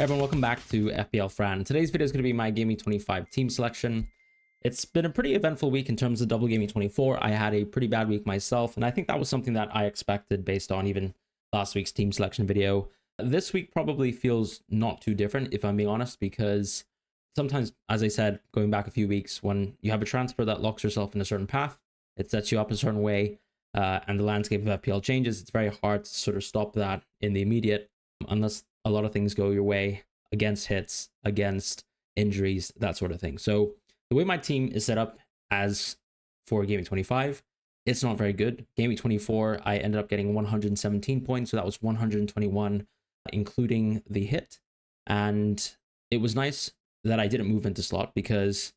Everyone, welcome back to FPL Fran. Today's video is going to be my Gameweek25 team selection. It's been a pretty eventful week in terms of double Gameweek24. I had a pretty bad week myself, and I think that was something that I expected based on even last week's team selection video. This week probably feels not too different, if I'm being honest, because sometimes, as I said, going back a few weeks, when you have a transfer that locks yourself in a certain path, it sets you up a certain way, and the landscape of FPL changes, it's very hard to sort of stop that in the immediate, unless a lot of things go your way, against hits, against injuries, that sort of thing. So the way my team is set up as for Game Week 25, it's not very good. Game Week 24, I ended up getting 117 points, so that was 121, including the hit. And it was nice that I didn't move into slot, because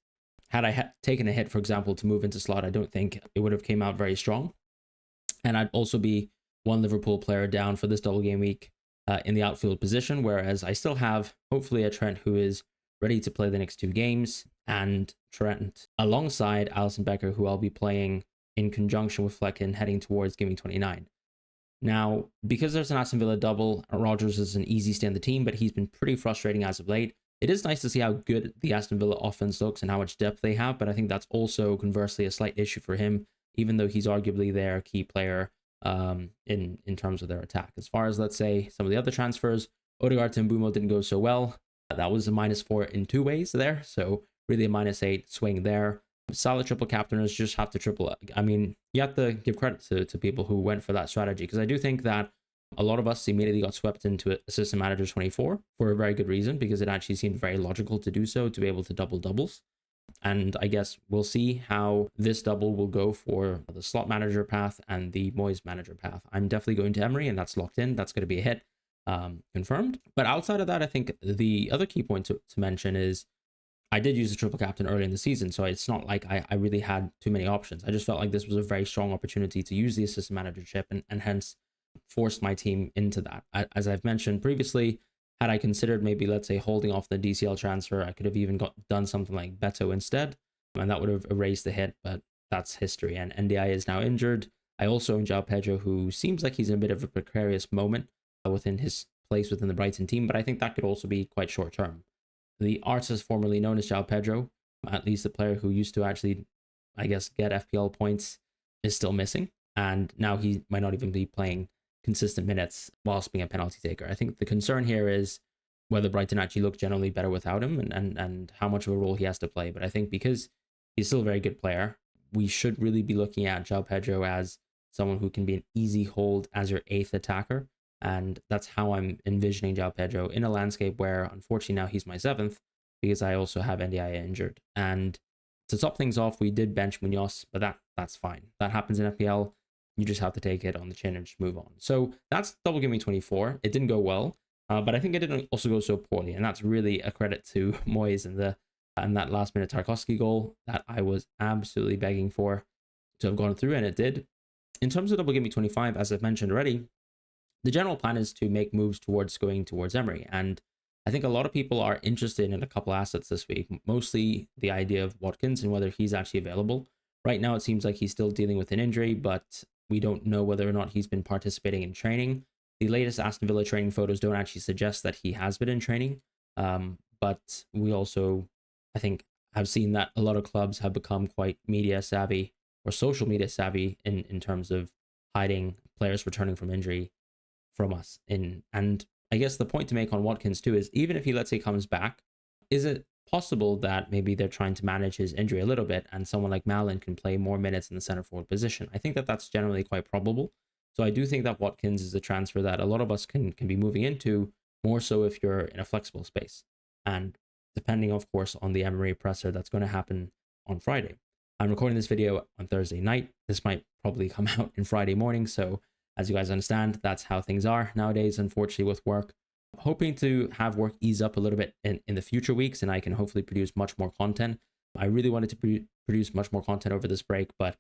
had I taken a hit, for example, to move into slot, I don't think it would have came out very strong. And I'd also be one Liverpool player down for this double game week in the outfield position, whereas I still have, hopefully, a Trent who is ready to play the next two games, and Trent alongside Alisson Becker, who I'll be playing in conjunction with Flecken heading towards Game Week 29. Now, because there's an Aston Villa double, Rodgers is an easy stay on the team, but he's been pretty frustrating as of late. It is nice to see how good the Aston Villa offense looks and how much depth they have, but I think that's also conversely a slight issue for him, even though he's arguably their key player in terms of their attack. As far as, let's say, some of the other transfers, Odegaard to Mbeumo didn't go so well. That was a -4 in two ways there, so really a -8 swing there. Solid triple captainers just have to triple. I mean, you have to give credit to people who went for that strategy, because I do think that a lot of us immediately got swept into Assistant Manager 24 for a very good reason, because it actually seemed very logical to do so, to be able to double doubles. And I guess we'll see how this double will go for the slot manager path and the Moyes manager path. I'm definitely going to Emery, and that's locked in. That's going to be a hit, confirmed. But outside of that, I think the other key point to mention is I did use the triple captain early in the season, so it's not like I really had too many options. I just felt like this was a very strong opportunity to use the assistant managership, and hence forced my team into that. As I've mentioned previously, had I considered maybe, let's say, holding off the DCL transfer, I could have even done something like Beto instead, and that would have erased the hit, but that's history. And NDI is now injured. I also own João Pedro, who seems like he's in a bit of a precarious moment within his place within the Brighton team, but I think that could also be quite short term. The artist formerly known as João Pedro, at least the player who used to actually, I guess, get FPL points, is still missing, and now he might not even be playing consistent minutes whilst being a penalty taker. I think the concern here is whether Brighton actually look generally better without him, and how much of a role he has to play. But I think because he's still a very good player, we should really be looking at João Pedro as someone who can be an easy hold as your 8th attacker. And that's how I'm envisioning João Pedro in a landscape where, unfortunately, now he's my 7th, because I also have NDI injured. And to top things off, we did bench Munoz, but that's fine. That happens in FPL. You just have to take it on the chin and just move on. So that's double Game Week 24. It didn't go well, but I think it didn't also go so poorly, and that's really a credit to Moyes and that last minute Tarkowski goal that I was absolutely begging for to have gone through, and it did. In terms of double Game Week 25, as I've mentioned already, the general plan is to make moves going towards Emery, and I think a lot of people are interested in a couple assets this week, mostly the idea of Watkins and whether he's actually available. Right now, it seems like he's still dealing with an injury, but we don't know whether or not he's been participating in training. The latest Aston Villa training photos don't actually suggest that he has been in training, but we also, I think, have seen that a lot of clubs have become quite media savvy or social media savvy in terms of hiding players returning from injury from us. And I guess the point to make on Watkins too is, even if he, let's say, comes back, is it possible that maybe they're trying to manage his injury a little bit, and someone like Malin can play more minutes in the center forward position? I think that that's generally quite probable. So I do think that Watkins is a transfer that a lot of us can be moving into, more so if you're in a flexible space. And depending, of course, on the Emery presser that's going to happen on Friday. I'm recording this video on Thursday night. This might probably come out in Friday morning. So as you guys understand, that's how things are nowadays, unfortunately, with work. Hoping to have work ease up a little bit in the future weeks, and I can hopefully produce much more content. I really wanted to produce much more content over this break, but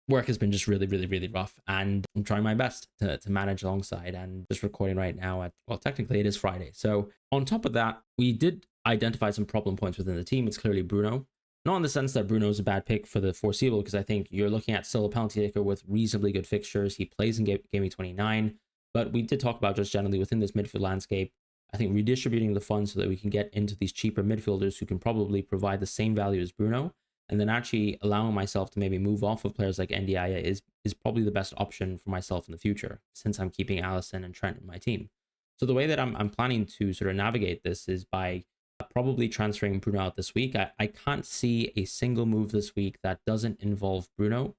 work has been just really, really, really rough, and I'm trying my best to manage alongside, and just recording right now at, well, technically it is Friday. So on top of that, we did identify some problem points within the team. It's clearly Bruno. Not in the sense that Bruno is a bad pick for the foreseeable, because I think you're looking at still a penalty taker with reasonably good fixtures. He plays in Game Week 29. But we did talk about just generally within this midfield landscape, I think redistributing the funds so that we can get into these cheaper midfielders who can probably provide the same value as Bruno, and then actually allowing myself to maybe move off of players like NDI is probably the best option for myself in the future, since I'm keeping Allison and Trent in my team. So the way that I'm planning to sort of navigate this is by probably transferring Bruno out this week. I can't see a single move this week that doesn't involve Bruno.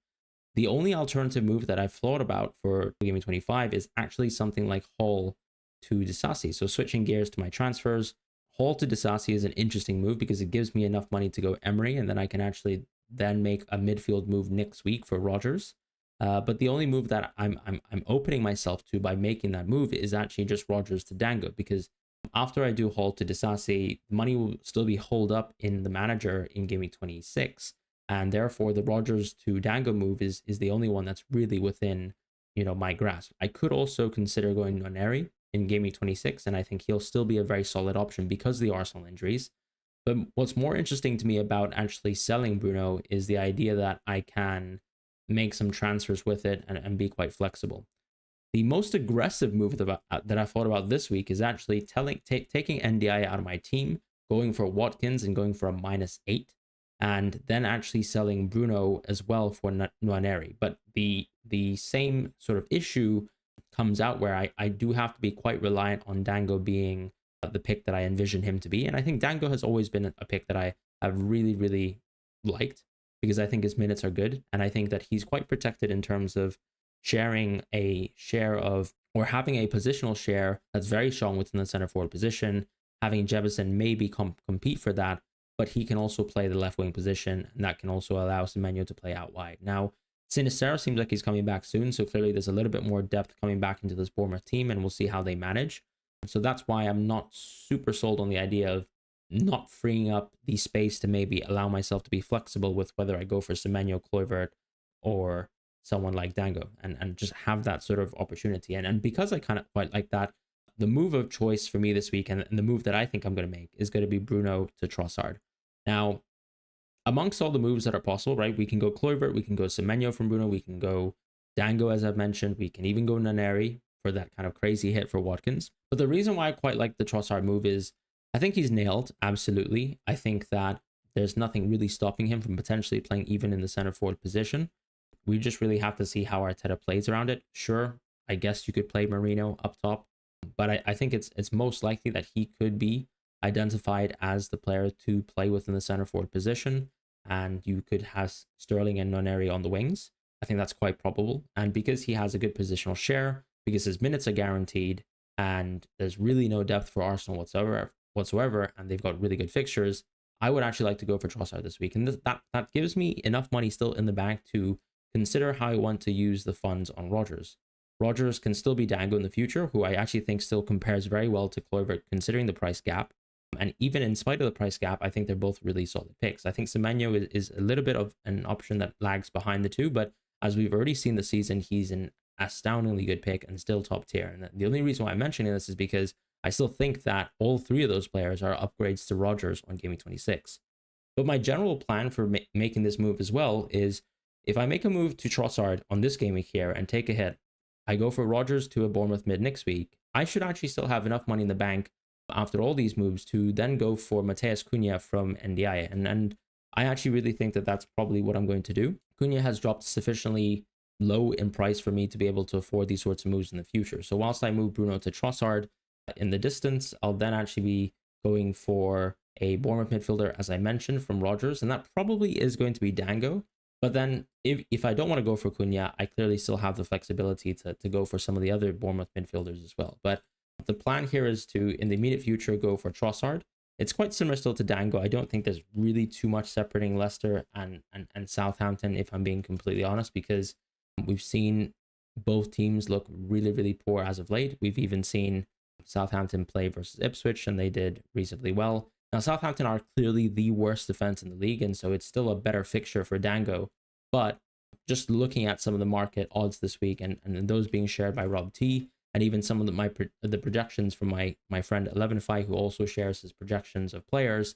The only alternative move that I've thought about for Gameweek 25 is actually something like Hall to Disasi. So switching gears to my transfers, Hall to Disasi is an interesting move because it gives me enough money to go Emery, and then I can actually then make a midfield move next week for Rodgers. But the only move that I'm opening myself to by making that move is actually just Rodgers to Dango, because after I do Hall to Disasi, money will still be holed up in the manager in Gameweek 26. And therefore, the Rodgers to Dango move is the only one that's really within, my grasp. I could also consider going Noneri in Gameweek 26, and I think he'll still be a very solid option because of the Arsenal injuries. But what's more interesting to me about actually selling Bruno is the idea that I can make some transfers with it and be quite flexible. The most aggressive move that I thought about this week is actually taking NDI out of my team, going for Watkins and going for a -8, and then actually selling Bruno as well for Nwaneri. But the same sort of issue comes out where I do have to be quite reliant on Dango being the pick that I envision him to be. And I think Dango has always been a pick that I have really, really liked because I think his minutes are good. And I think that he's quite protected in terms of sharing a share of, or having a positional share that's very strong within the center forward position, having Jebison maybe compete for that, but he can also play the left wing position, and that can also allow Semenyo to play out wide. Now, Sinisterra seems like he's coming back soon, so clearly there's a little bit more depth coming back into this Bournemouth team, and we'll see how they manage. So that's why I'm not super sold on the idea of not freeing up the space to maybe allow myself to be flexible with whether I go for Semenyo, Kluivert, or someone like Dango, and just have that sort of opportunity. And because I kind of quite like that, the move of choice for me this week, and the move that I think I'm going to make, is going to be Bruno to Trossard. Now, amongst all the moves that are possible, right, we can go Kluivert, we can go Semenyo from Bruno, we can go Dango, as I've mentioned, we can even go Nwaneri for that kind of crazy hit for Watkins. But the reason why I quite like the Trossard move is I think he's nailed, absolutely. I think that there's nothing really stopping him from potentially playing even in the center forward position. We just really have to see how Arteta plays around it. Sure, I guess you could play Marino up top, but I think it's most likely that he could be identified as the player to play within the center forward position, and you could have Sterling and Nwaneri on the wings. I think that's quite probable. And because he has a good positional share, because his minutes are guaranteed, and there's really no depth for Arsenal whatsoever, and they've got really good fixtures, I would actually like to go for Trossard this week. And that gives me enough money still in the bank to consider how I want to use the funds on Rodgers. Rodgers can still be Dango in the future, who I actually think still compares very well to Kluivert considering the price gap. And even in spite of the price gap, I think they're both really solid picks. I think Semenyo is a little bit of an option that lags behind the two, but as we've already seen this season, he's an astoundingly good pick and still top tier. And the only reason why I'm mentioning this is because I still think that all three of those players are upgrades to Rodgers on Gameweek 26. But my general plan for making this move as well is if I make a move to Trossard on this game week here and take a hit, I go for Rodgers to a Bournemouth mid next week, I should actually still have enough money in the bank after all these moves to then go for Mateus Cunha from NDI. And I actually really think that that's probably what I'm going to do. Cunha has dropped sufficiently low in price for me to be able to afford these sorts of moves in the future. So whilst I move Bruno to Trossard in the distance, I'll then actually be going for a Bournemouth midfielder, as I mentioned, from Rodgers, and that probably is going to be Dango. But then if I don't want to go for Cunha, I clearly still have the flexibility to go for some of the other Bournemouth midfielders as well. But the plan here is to, in the immediate future, go for Trossard. It's quite similar still to Dango. I don't think there's really too much separating Leicester and Southampton, if I'm being completely honest, because we've seen both teams look really, really poor as of late. We've even seen Southampton play versus Ipswich, and they did reasonably well. Now, Southampton are clearly the worst defense in the league, and so it's still a better fixture for Dango. But just looking at some of the market odds this week, and those being shared by Rob T, and even some of the projections from my friend 11fi, who also shares his projections of players,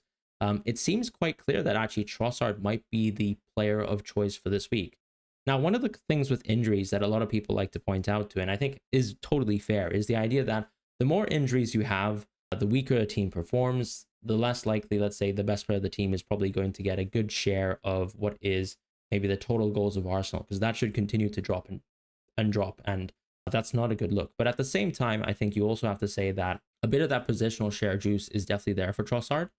it seems quite clear that actually Trossard might be the player of choice for this week. Now, one of the things with injuries that a lot of people like to point out to, and I think is totally fair, is the idea that the more injuries you have, the weaker a team performs, the less likely, let's say, the best player of the team is probably going to get a good share of what is maybe the total goals of Arsenal, because that should continue to drop and drop, and that's not a good look. But at the same time, I think you also have to say that a bit of that positional share juice is definitely there for Trossard.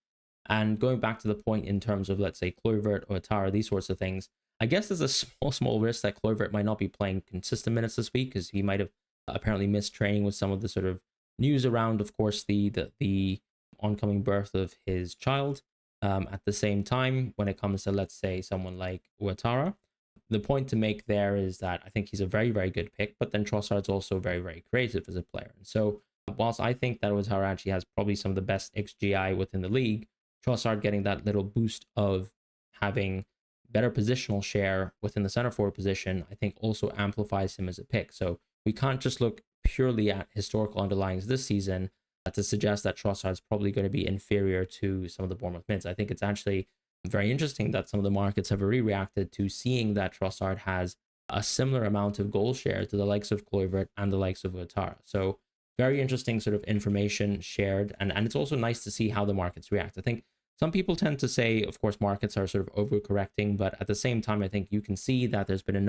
And going back to the point in terms of, let's say, Kluivert or Tara, these sorts of things, I guess there's a small risk that Kluivert might not be playing consistent minutes this week, because he might have apparently missed training with some of the sort of news around, of course, the oncoming birth of his child. At the same time, when it comes to, let's say, someone like Ouattara, the point to make there is that I think he's a very, very good pick, but then Trossard's also very, very creative as a player. And so whilst I think that Ouattara actually has probably some of the best XGI within the league, Trossard getting that little boost of having better positional share within the center forward position, I think also amplifies him as a pick. So we can't just look purely at historical underlyings this season to suggest that Trossard's probably going to be inferior to some of the Bournemouth mids. I think it's actually very interesting that some of the markets have already reacted to seeing that Trossard has a similar amount of goal share to the likes of Kluivert and the likes of Ouattara. So very interesting sort of information shared. And it's also nice to see how the markets react. I think some people tend to say, of course, markets are sort of overcorrecting, but at the same time, I think you can see that there's been a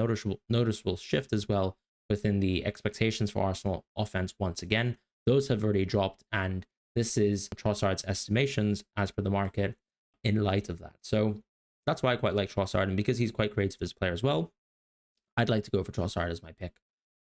noticeable shift as well within the expectations for Arsenal offense once again. Those have already dropped, and this is Trossard's estimations as per the market in light of that. So that's why I quite like Trossard, and because he's quite creative as a player as well, I'd like to go for Trossard as my pick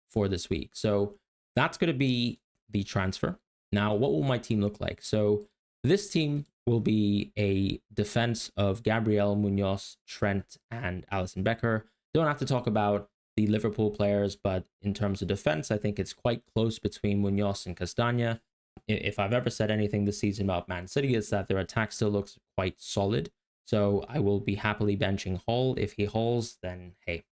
for this week. So that's going to be the transfer. Now, what will my team look like? So this team will be a defense of Gabriel, Munoz, Trent, and Alisson Becker. Don't have to talk about the Liverpool players, but in terms of defense, I think it's quite close between Munoz and Castagna. If I've ever said anything this season about Man City, it's that their attack still looks quite solid. So I will be happily benching Hall. If he hauls, then hey,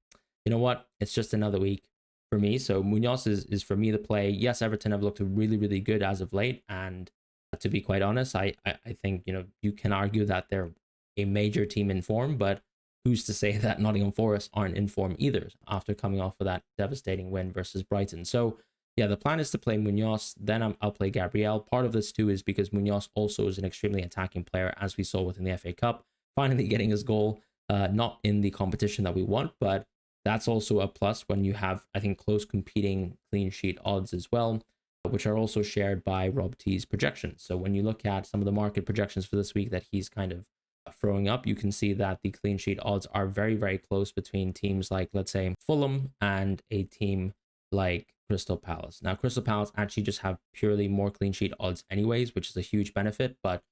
you know what? It's just another week for me. So Munoz is for me the play. Yes, Everton have looked really, really good as of late. And to be quite honest, I think, you can argue that they're a major team in form, but who's to say that Nottingham Forest aren't in form either after coming off of that devastating win versus Brighton? So yeah, the plan is to play Munoz, then I'll play Gabriel. Part of this too is because Munoz also is an extremely attacking player, as we saw within the FA Cup, finally getting his goal, not in the competition that we want, but that's also a plus when you have, I think, close competing clean sheet odds as well, which are also shared by Rob T's projections. So when you look at some of the market projections for this week that he's kind of throwing up, you can see that the clean sheet odds are very, very close between teams like, let's say, Fulham and a team like Crystal Palace. Now, Crystal Palace actually just have purely more clean sheet odds anyways, which is a huge benefit, but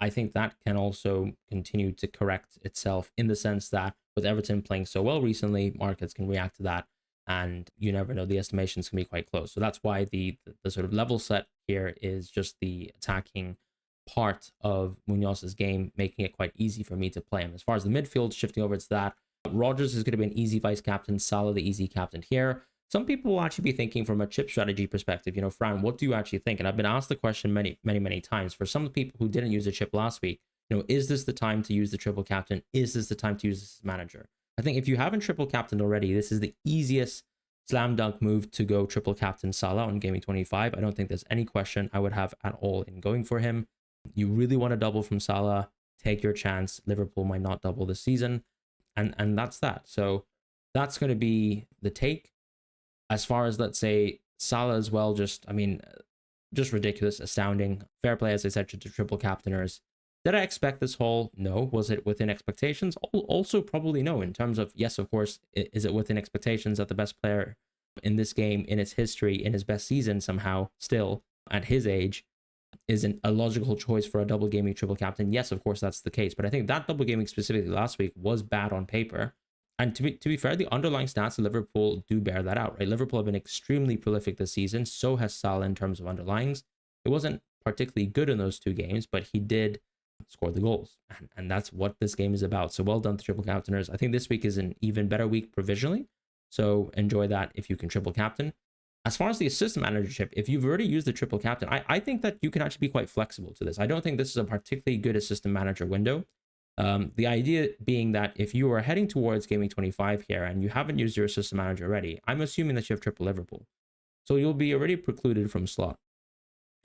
I think that can also continue to correct itself in the sense that with Everton playing so well recently, markets can react to that, and you never know, the estimations can be quite close. So that's why the sort of level set here is just the attacking part of Munoz's game, making it quite easy for me to play him. As far as the midfield, shifting over to that, Rodgers is going to be an easy vice captain, Salah the easy captain here. Some people will actually be thinking from a chip strategy perspective, Fran, what do you actually think? And I've been asked the question many times. For some people who didn't use the chip last week, is this the time to use the triple captain? Is this the time to use this as manager? I think if you haven't triple captained already, this is the easiest slam dunk move to go triple captain Salah on Gameweek 25. I don't think there's any question I would have at all in going for him. You really want to double from Salah, take your chance. Liverpool might not double this season. And that's that. So that's going to be the take. As far as, let's say, Salah as well, just ridiculous, astounding. Fair play, as I said, to triple captainers. Did I expect this haul? No. Was it within expectations? Also, probably no. In terms of, yes, of course, is it within expectations that the best player in this game, in its history, in his best season somehow, still, at his age, isn't a logical choice for a double gaming triple captain? Yes, of course, that's the case. But I think that double gaming specifically last week was bad on paper. And to be fair, the underlying stats of Liverpool do bear that out, right? Liverpool have been extremely prolific this season. So has Salah in terms of underlyings. It wasn't particularly good in those two games, but he did score the goals. And that's what this game is about. So well done to triple captainers. I think this week is an even better week provisionally. So enjoy that if you can triple captain. As far as the assistant managership, if you've already used the triple captain, I think that you can actually be quite flexible to this. I don't think this is a particularly good assistant manager window. The idea being that if you are heading towards Gaming 25 here and you haven't used your assistant manager already, I'm assuming that you have triple Liverpool. So you'll be already precluded from slot.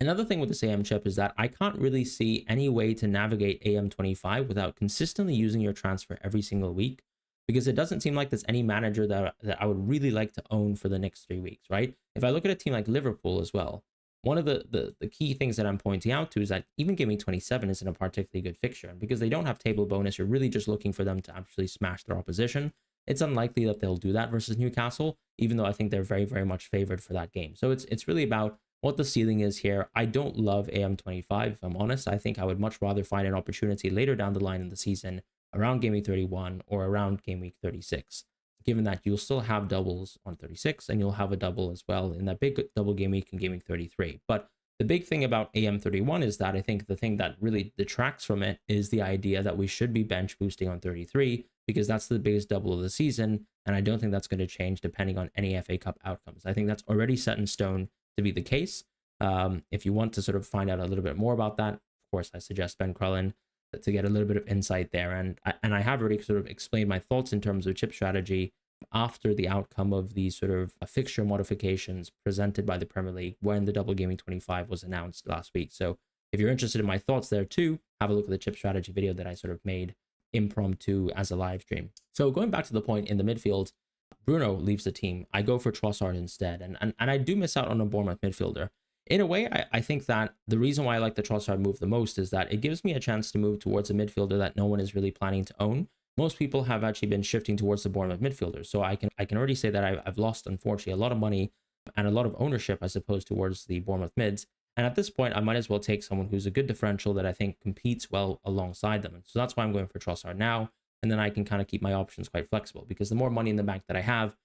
Another thing with this AM chip is that I can't really see any way to navigate AM25 without consistently using your transfer every single week, because it doesn't seem like there's any manager that I would really like to own for the next 3 weeks, right? If I look at a team like Liverpool as well, one of the key things that I'm pointing out to is that even Gaming 27 isn't a particularly good fixture. And because they don't have table bonus, you're really just looking for them to actually smash their opposition. It's unlikely that they'll do that versus Newcastle, even though I think they're very, very much favored for that game. So it's really about what the ceiling is here. I don't love AM25, if I'm honest. I think I would much rather find an opportunity later down the line in the season around Game Week 31 or around Game Week 36, given that you'll still have doubles on 36 and you'll have a double as well in that big double game week in Game Week 33. But the big thing about AM31 is that I think the thing that really detracts from it is the idea that we should be bench boosting on 33, because that's the biggest double of the season. And I don't think that's going to change depending on any FA Cup outcomes. I think that's already set in stone to be the case. If you want to sort of find out a little bit more about that, of course, I suggest Ben Crellin to get a little bit of insight there. And I have already sort of explained my thoughts in terms of chip strategy after the outcome of the sort of fixture modifications presented by the Premier League when the Double Gaming 25 was announced last week. So if you're interested in my thoughts there too, have a look at the chip strategy video that I sort of made impromptu as a live stream. So going back to the point in the midfield, Bruno leaves the team. I go for Trossard instead. And I do miss out on a Bournemouth midfielder. In a way, I think that the reason why I like the Trossard move the most is that it gives me a chance to move towards a midfielder that no one is really planning to own. Most people have actually been shifting towards the Bournemouth midfielders. So I can already say that I've lost, unfortunately, a lot of money and a lot of ownership, I suppose, towards the Bournemouth mids. And at this point, I might as well take someone who's a good differential that I think competes well alongside them. And so that's why I'm going for Trossard now. And then I can kind of keep my options quite flexible, because the more money in the bank that I have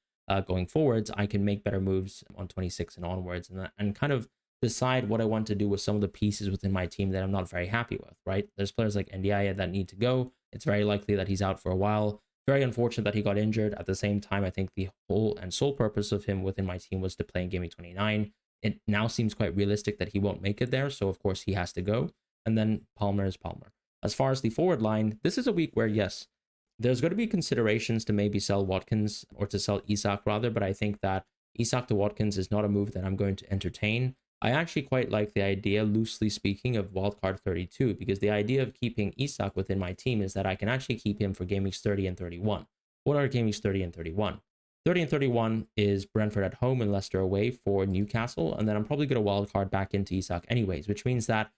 going forwards, I can make better moves on 26 and onwards, and kind of decide what I want to do with some of the pieces within my team that I'm not very happy with, right? There's players like Ndiaye that need to go. It's very likely that he's out for a while. Very unfortunate that he got injured. At the same time, I think the whole and sole purpose of him within my team was to play in Game Week 29. It now seems quite realistic that he won't make it there, so of course he has to go. And then Palmer is Palmer. As far as the forward line, this is a week where, yes, there's going to be considerations to maybe sell Watkins, or to sell Isak rather, but I think that Isak to Watkins is not a move that I'm going to entertain. I actually quite like the idea, loosely speaking, of wildcard 32, because the idea of keeping Isak within my team is that I can actually keep him for game weeks 30 and 31. What are game weeks 30 and 31? 30 and 31 is Brentford at home and Leicester away for Newcastle, and then I'm probably going to wildcard back into Isak anyways, which means that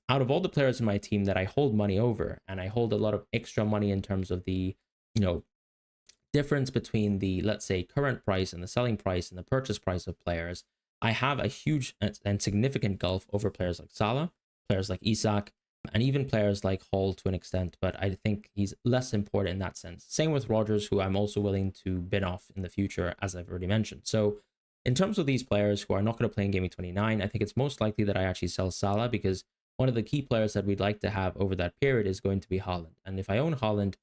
out of all the players in my team that I hold money over, and I hold a lot of extra money in terms of the, difference between the, let's say, current price and the selling price and the purchase price of players, I have a huge and significant gulf over players like Salah, players like Isak, and even players like Hall to an extent, but I think he's less important in that sense. Same with Rodgers, who I'm also willing to bin off in the future, as I've already mentioned. So in terms of these players who are not going to play in Game Week 29, I think it's most likely that I actually sell Salah, because one of the key players that we'd like to have over that period is going to be Haaland. And if I own Haaland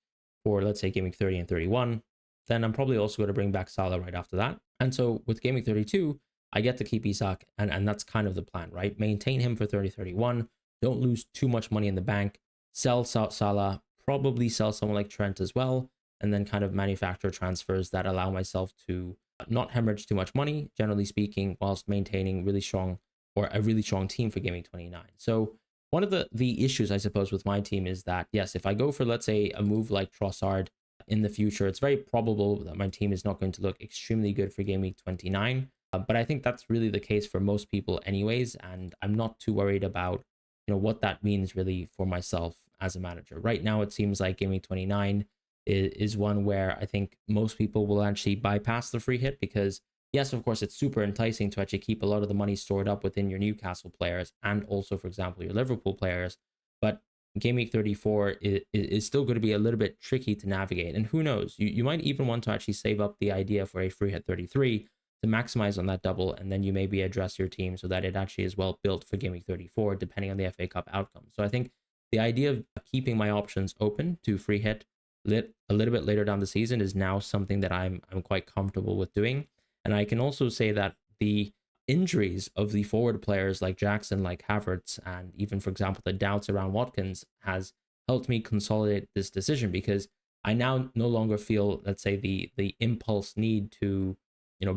for, let's say, Game Week 30 and 31, then I'm probably also going to bring back Salah right after that. And so with Game Week 32, I get to keep Isak, and that's kind of the plan, right? Maintain him for 30-31. Don't lose too much money in the bank. Sell Salah, probably sell someone like Trent as well, and then kind of manufacture transfers that allow myself to not hemorrhage too much money, generally speaking, whilst maintaining a really strong team for Game Week 29. So one of the issues, I suppose, with my team is that, yes, if I go for, let's say, a move like Trossard in the future, it's very probable that my team is not going to look extremely good for Game Week 29. But I think that's really the case for most people anyways, and I'm not too worried about, what that means really for myself as a manager. Right now, it seems like Game Week 29 is one where I think most people will actually bypass the free hit, because yes, of course, it's super enticing to actually keep a lot of the money stored up within your Newcastle players and also, for example, your Liverpool players. But Game Week 34 is still going to be a little bit tricky to navigate. And who knows, you might even want to actually save up the idea for a free hit 33 to maximize on that double, and then you maybe address your team so that it actually is well built for Game Week 34, depending on the FA Cup outcome. So I think the idea of keeping my options open to free hit a little bit later down the season is now something that I'm quite comfortable with doing. And I can also say that the injuries of the forward players like Jackson, like Havertz, and even, for example, the doubts around Watkins has helped me consolidate this decision, because I now no longer feel, let's say, the impulse need to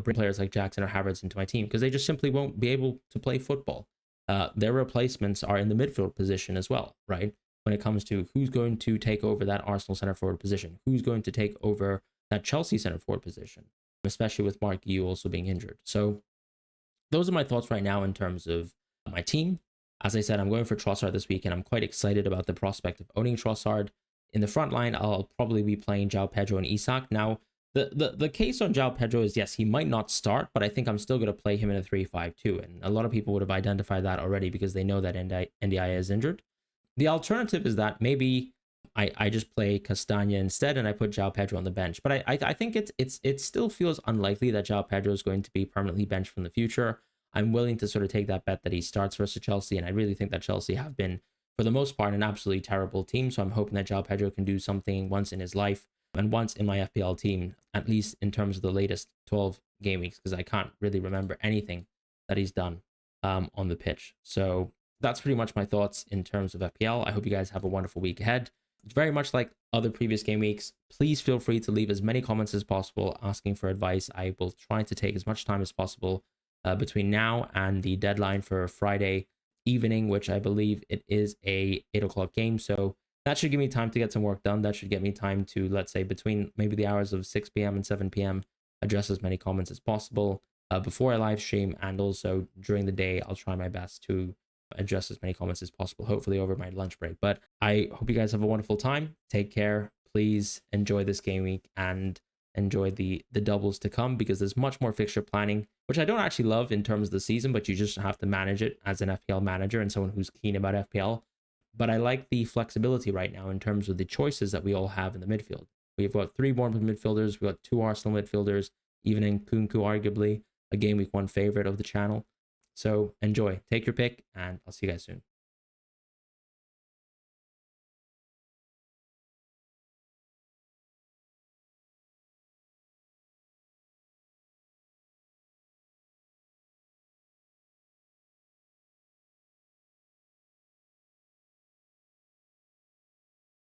bring players like Jackson or Havertz into my team, because they just simply won't be able to play football. their replacements are in the midfield position as well, right? When it comes to who's going to take over that Arsenal center forward position, who's going to take over that Chelsea center forward position, especially with Mark Yu also being injured. So those are my thoughts right now in terms of my team. As I said, I'm going for Trossard this week, and I'm quite excited about the prospect of owning Trossard. In the front line, I'll probably be playing João Pedro and Isak. Now, the case on João Pedro is, yes, he might not start, but I think I'm still going to play him in a 3-5-2. And a lot of people would have identified that already because they know that NDI is injured. The alternative is that maybe I just play Castagna instead and I put João Pedro on the bench. But I think it still feels unlikely that João Pedro is going to be permanently benched from the future. I'm willing to sort of take that bet that he starts versus Chelsea, and I really think that Chelsea have been, for the most part, an absolutely terrible team. So I'm hoping that João Pedro can do something once in his life and once in my FPL team, at least in terms of the latest 12 game weeks, because I can't really remember anything that he's done on the pitch. So that's pretty much my thoughts in terms of FPL. I hope you guys have a wonderful week ahead. Very much like other previous game weeks, please feel free to leave as many comments as possible asking for advice. I will try to take as much time as possible between now and the deadline for Friday evening, which I believe it is a 8 o'clock game. So that should give me time to get some work done. That should get me time to, let's say, between maybe the hours of 6 p.m. and 7 p.m., address as many comments as possible before I live stream. And also during the day, I'll try my best to address as many comments as possible, hopefully over my lunch break. But I hope you guys have a wonderful time. Take care. Please enjoy this game week and enjoy the doubles to come, because there's much more fixture planning, which I don't actually love in terms of the season, but you just have to manage it as an FPL manager and someone who's keen about FPL. But I like the flexibility right now in terms of the choices that we all have in the midfield. We've got 3 Bournemouth midfielders, we've got 2 Arsenal midfielders, even in Nkunku, arguably a game week 1 favorite of the channel. So enjoy, take your pick, and I'll see you guys soon.